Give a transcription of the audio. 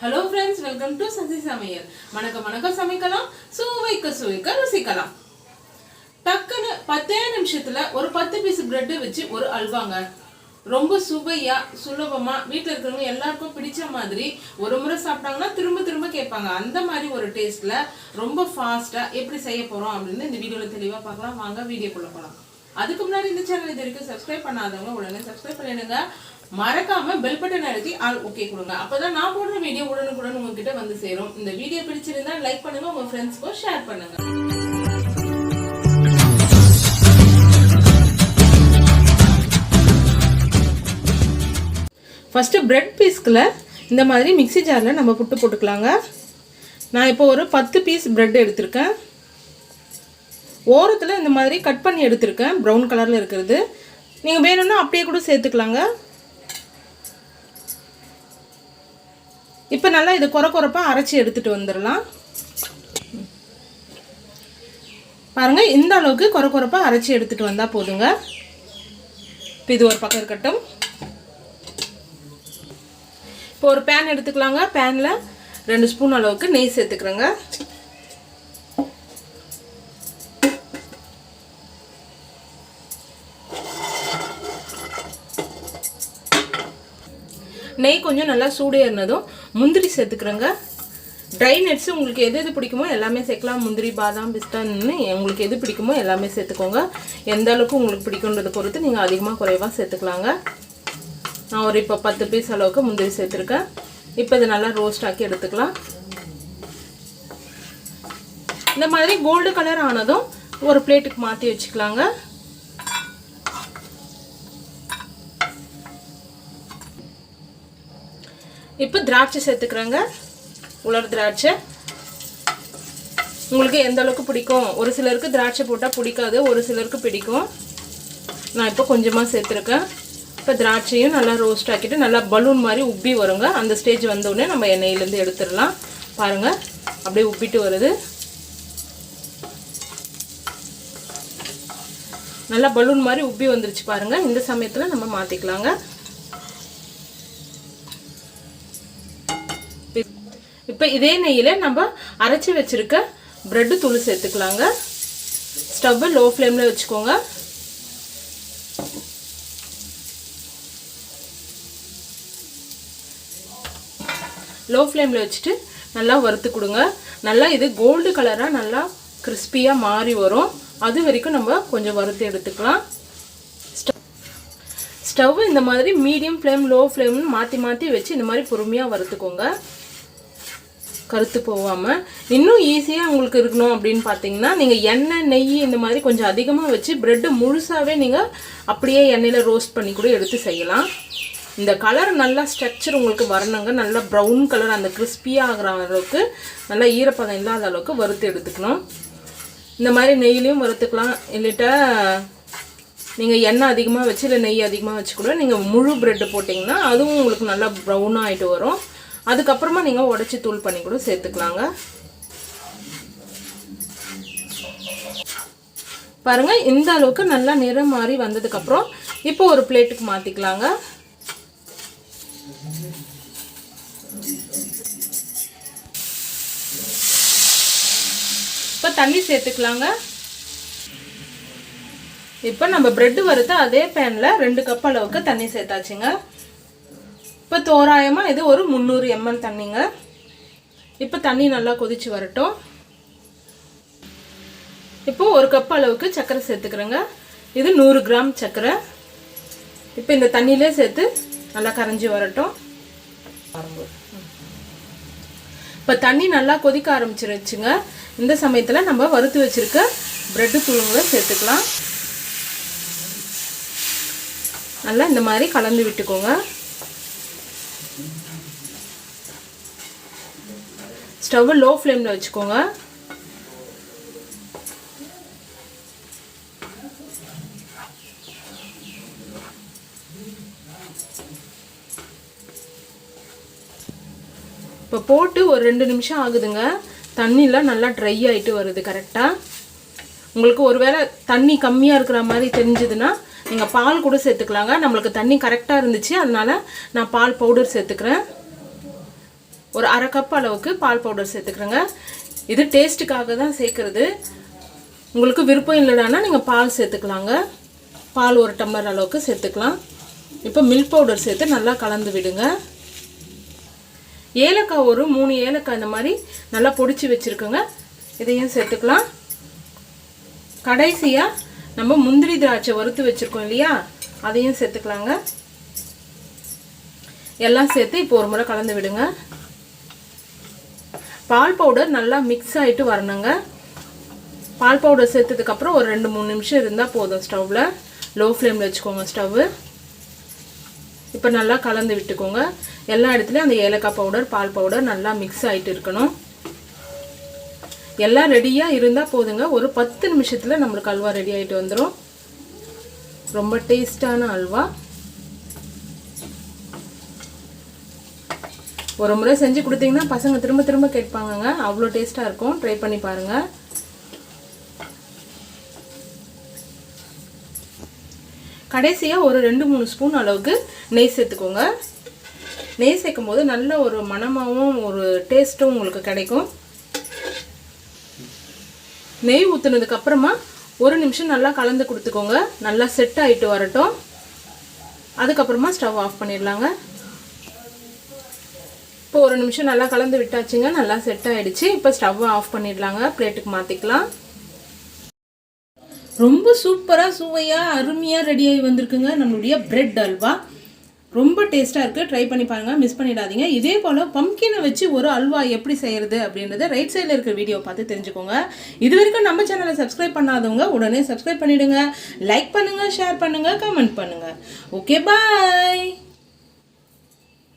Hello friends, welcome to Sasi Samayal. Manaka சமைக்கலாம் சுவைக்க ருசிக்கலாம். டக்குன்னு 10 நிமிஷத்துல ஒரு 10 பீஸ் பிரெட் வச்சு ஒரு அல்வாங்க. ரொம்ப சுவையா சுலபமா வீட்ல இருக்கிறவங்க எல்லாருக்கும் பிடிச்ச மாதிரி ஒரு முறை சாப்பிட்டாங்கன்னா திரும்ப கேட்பாங்க. அந்த மாதிரி ஒரு டேஸ்ட்ல ரொம்ப ஃபாஸ்டா எப்படி செய்ய போறோம் அப்படின்னு இந்த வீடியோல தெளிவா பார்க்கலாம். வாங்க வீடியோக்குள்ள போலாம். அதுக்கு முன்னாடி இந்த சேனல் இது வரைக்கும் சப்ஸ்கிரைப் பண்ணாதவங்க உடனே சப்ஸ்கிரைப் பண்ணிடுங்க. மறக்காம பெல் பட்டன் அழுத்தி ஆல் ஓகே கொடுங்க. அப்பதான் நான் போடுற வீடியோ உடனுக்குடன் உங்ககிட்ட வந்து சேரும். இந்த வீடியோ பிடிச்சிருந்தா லைக் பண்ணுங்க, உங்க ஃப்ரெண்ட்ஸ்க்கும் ஷேர் பண்ணுங்க. ஃபர்ஸ்ட் பிரெட் பீஸ்க்குள்ள இந்த மாதிரி மிக்ஸி ஜார்ல நம்ம புட்டு போட்டுக்கலாங்க. நான் இப்போ ஒரு 10 பீஸ் பிரெட் எடுத்திருக்கேன். ஓரத்தில் இந்த மாதிரி கட் பண்ணி எடுத்திருக்கேன், ப்ரௌன் கலரில் இருக்கிறது. நீங்கள் வேணும்னா அப்படியே கூட சேர்த்துக்கலாங்க. இப்போ நல்லா இது கொரப்பாக அரைச்சி எடுத்துகிட்டு வந்துடலாம். பாருங்கள், இந்த அளவுக்கு கொரப்பாக அரைச்சி எடுத்துகிட்டு வந்தால் போதுங்க. இப்போ இது ஒரு பக்கம் இருக்கட்டும். இப்போ ஒரு பேன் எடுத்துக்கலாங்க. பேனில் 2 ஸ்பூன் அளவுக்கு நெய் சேர்த்துக்கிறேங்க. நெய் கொஞ்சம் நல்லா சூடு ஏறினதும் முந்திரி சேர்த்துக்கிறேங்க. ட்ரை நட்ஸ் உங்களுக்கு எது பிடிக்குமோ எல்லாமே சேர்க்கலாம். முந்திரி, பாதாம், பிஸ்தான்னு உங்களுக்கு எது பிடிக்குமோ எல்லாமே சேர்த்துக்கோங்க. எந்த அளவுக்கு உங்களுக்கு பிடிக்குன்றதை பொறுத்து நீங்கள் அதிகமாக குறைவாக சேர்த்துக்கலாங்க. நான் ஒரு இப்போ 10 பீஸ் அளவுக்கு முந்திரி சேர்த்துருக்கேன். இப்போ இதை நல்லா ரோஸ்ட் ஆக்கி எடுத்துக்கலாம். இந்த மாதிரி கோல்டு கலர் ஆனதும் ஒரு பிளேட்டுக்கு மாற்றி வச்சுக்கலாங்க. இப்போ திராட்சை சேர்த்துக்கிறேங்க. உலர் திராட்சை உங்களுக்கு எந்த அளவுக்கு பிடிக்கும். ஒரு சிலருக்கு திராட்சை போட்டால் பிடிக்காது, ஒரு சிலருக்கு பிடிக்கும். நான் இப்போ கொஞ்சமாக சேர்த்துருக்கேன். இப்போ திராட்சையும் நல்லா ரோஸ்ட் ஆக்கிட்டு நல்லா பலூன் மாதிரி உப்பி வருங்க. அந்த ஸ்டேஜ் வந்தோடனே நம்ம எண்ணெயிலேருந்து எடுத்துடலாம். பாருங்கள், அப்படியே உப்பிட்டு வருது. நல்லா பலூன் மாதிரி உப்பி வந்துருச்சு பாருங்கள். இந்த சமயத்தில் நம்ம மாற்றிக்கலாங்க. இப்போ இதே நெய்யில் நம்ம அரைச்சி வச்சுருக்க ப்ரெட்டு தூள் சேர்த்துக்கலாங்க. ஸ்டவ்வை லோ ஃப்ளேமில் வச்சுக்கோங்க. லோ ஃப்ளேமில் வச்சுட்டு நல்லா வறுத்து கொடுங்க. நல்லா இது கோல்டு கலராக நல்லா கிறிஸ்பியாக மாறி வரும். அது வரைக்கும் நம்ம கொஞ்சம் வறுத்து எடுத்துக்கலாம். ஸ்டவ் இந்த மாதிரி மீடியம் ஃப்ளேம், லோ ஃப்ளேம்னு மாற்றி வச்சு இந்த மாதிரி பொறுமையாக வறுத்துக்கோங்க, கருத்து போகாமல். இன்னும் ஈஸியாக உங்களுக்கு இருக்கணும் அப்படின்னு பார்த்தீங்கன்னா நீங்கள் எண்ணெய், நெய் இந்த மாதிரி கொஞ்சம் அதிகமாக வச்சு ப்ரெட்டு முழுசாகவே நீங்கள் அப்படியே எண்ணெயில் ரோஸ்ட் பண்ணி கூட எடுத்து செய்யலாம். இந்த கலர் நல்லா ஸ்ட்ரக்சர் உங்களுக்கு வரணுங்க. நல்லா ப்ரௌன் கலர், அந்த கிறிஸ்பியாக ஆகிற அளவுக்கு நல்லா ஈரப்பதம் இல்லாத அளவுக்கு வறுத்து எடுத்துக்கணும். இந்த மாதிரி நெய்லையும் வறுத்துக்கலாம். இல்லைட்டா நீங்கள் எண்ணெய் அதிகமாக வச்சு இல்லை நெய் அதிகமாக வச்சு கூட நீங்கள் முழு ப்ரெட்டு போட்டிங்கன்னா அதுவும் உங்களுக்கு நல்லா ப்ரௌனாக ஆகிட்டு வரும். அதுக்கப்புறமா நீங்கள் உடச்சி தூள் பண்ணி கூட சேர்த்துக்கலாங்க. பாருங்கள், இந்த அளவுக்கு நல்லா நிறம் மாறி வந்ததுக்கப்புறம் இப்போ ஒரு பிளேட்டுக்கு மாற்றிக்கலாங்க. இப்போ தண்ணி சேர்த்துக்கலாங்க. இப்போ நம்ம பிரெட் வறுத்த அதே பேனில் 2 கப் அளவுக்கு தண்ணி சேர்த்தாச்சுங்க. இப்போ தோராயமாக இது ஒரு 300 ml தண்ணிங்க. இப்போ தண்ணி நல்லா கொதிச்சு வரட்டும். இப்போ 1 கப் அளவுக்கு சர்க்கரை சேர்த்துக்கிறேங்க. இது 100 கிராம் சர்க்கரை. இப்போ இந்த தண்ணியிலே சேர்த்து நல்லா கரைஞ்சி வரட்டும். இப்போ தண்ணி நல்லா கொதிக்க ஆரம்பிச்சிருச்சுங்க. இந்த சமயத்தில் நம்ம வறுத்து வச்சுருக்க பிரெட்டு தூளுங்களை சேர்த்துக்கலாம். நல்லா இந்த மாதிரி கலந்து விட்டுக்கோங்க. ஸ்டவ் லோ ஃப்ளேமில் வச்சுக்கோங்க. இப்போ போட்டு ஒரு 2 நிமிஷம் ஆகுதுங்க. தண்ணிலாம் நல்லா ட்ரை ஆகிட்டு வருது கரெக்டாக. உங்களுக்கு ஒருவேளை தண்ணி கம்மியாக இருக்கிற மாதிரி தெரிஞ்சதுன்னா நீங்கள் பால் கூட சேர்த்துக்கலாங்க. நம்மளுக்கு தண்ணி கரெக்டாக இருந்துச்சு, அதனால நான் பால் பவுடர் சேர்த்துக்கிறேன். ஒரு 1/2 கப் அளவுக்கு பால் பவுடர் சேர்த்துக்கிறேங்க. இது டேஸ்ட்டுக்காக தான் சேர்க்குறது. உங்களுக்கு விருப்பம் இல்லைனா நீங்கள் பால் சேர்த்துக்கலாங்க. பால் 1 டம்ளர் அளவுக்கு சேர்த்துக்கலாம். இப்போ மில்க் பவுடர் சேர்த்து நல்லா கலந்து விடுங்க. ஏலக்காய் ஒரு 3 ஏலக்காய் இந்த மாதிரி நல்லா பொடிச்சு வச்சுருக்கோங்க. இதையும் சேர்த்துக்கலாம். கடைசியாக நம்ம முந்திரி திராட்சை வறுத்து வச்சுருக்கோம் இல்லையா, அதையும் சேர்த்துக்கலாங்க. எல்லாம் சேர்த்து இப்போ ஒரு முறை கலந்து விடுங்க. பால் பவுடர் நல்லா மிக்ஸ் ஆகிட்டு வரணுங்க. பால் பவுடர் சேர்த்ததுக்கப்புறம் ஒரு 2-3 நிமிஷம் இருந்தால் போதும். ஸ்டவ்வில் லோ ஃப்ளேமில் வச்சுக்கோங்க ஸ்டவ்வு. இப்போ நல்லா கலந்து விட்டுக்கோங்க. எல்லா இடத்துலையும் அந்த ஏலக்காய் பவுடர் பால் பவுடர் நல்லா மிக்ஸ் ஆகிட்டு இருக்கணும். எல்லாம் ரெடியாக இருந்தால் போதுங்க. ஒரு 10 நிமிஷத்தில் நம்மளுக்கு அல்வா ரெடி ஆகிட்டு வந்துடும். ரொம்ப டேஸ்டான அல்வா. ஒரு முறை செஞ்சு கொடுத்தீங்கன்னா பசங்க திரும்ப திரும்ப கேட்பாங்கங்க. அவ்வளோ டேஸ்ட்டாக இருக்கும். ட்ரை பண்ணி பாருங்கள். கடைசியாக ஒரு 2-3 ஸ்பூன் அளவுக்கு நெய் சேர்த்துக்கோங்க. நெய் சேர்க்கும் போது நல்ல ஒரு மணமாகவும் ஒரு டேஸ்ட்டும் உங்களுக்கு கிடைக்கும். நெய் ஊற்றுனதுக்கு அப்புறமா 1 நிமிஷம் நல்லா கலந்து கொடுத்துக்கோங்க. நல்லா செட் ஆகிட்டு வரட்டும். அதுக்கப்புறமா ஸ்டவ் ஆஃப் பண்ணிடலாங்க. இப்போ 1 நிமிஷம் நல்லா கலந்து விட்டாச்சுங்க. நல்லா செட் ஆகிடுச்சு. இப்போ ஸ்டவ்வை ஆஃப் பண்ணிடலாங்க. பிளேட்டுக்கு மாற்றிக்கலாம். ரொம்ப சூப்பராக சுவையாக அருமையாக ரெடியாகி வந்திருக்குங்க நம்மளுடைய பிரெட் அல்வா. ரொம்ப டேஸ்ட்டாக இருக்குது. ட்ரை பண்ணி பாருங்கள், மிஸ் பண்ணிடாதீங்க. இதே போல் பம்ப்கினை வச்சு ஒரு அல்வா எப்படி செய்கிறது அப்படின்றத ரைட் சைடில் இருக்கிற வீடியோ பார்த்து தெரிஞ்சுக்கோங்க. இது வரைக்கும் நம்ம சேனலை சப்ஸ்கிரைப் பண்ணாதவங்க உடனே சப்ஸ்கிரைப் பண்ணிவிடுங்க. லைக் பண்ணுங்கள், ஷேர் பண்ணுங்கள், கமெண்ட் பண்ணுங்கள். ஓகே, பாய்.